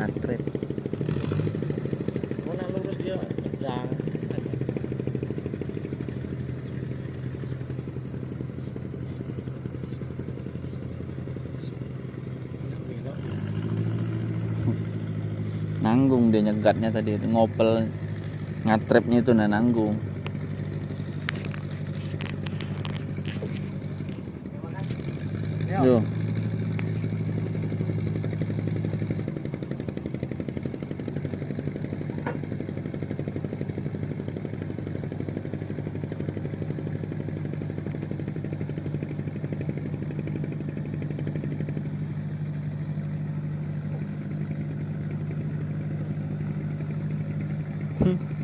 ngatret. Mau nak lurus dia sedang. Nanggung dia nyegatnya tadi, ngopel ngatrepnya itu nanggung. Yo. Hmm.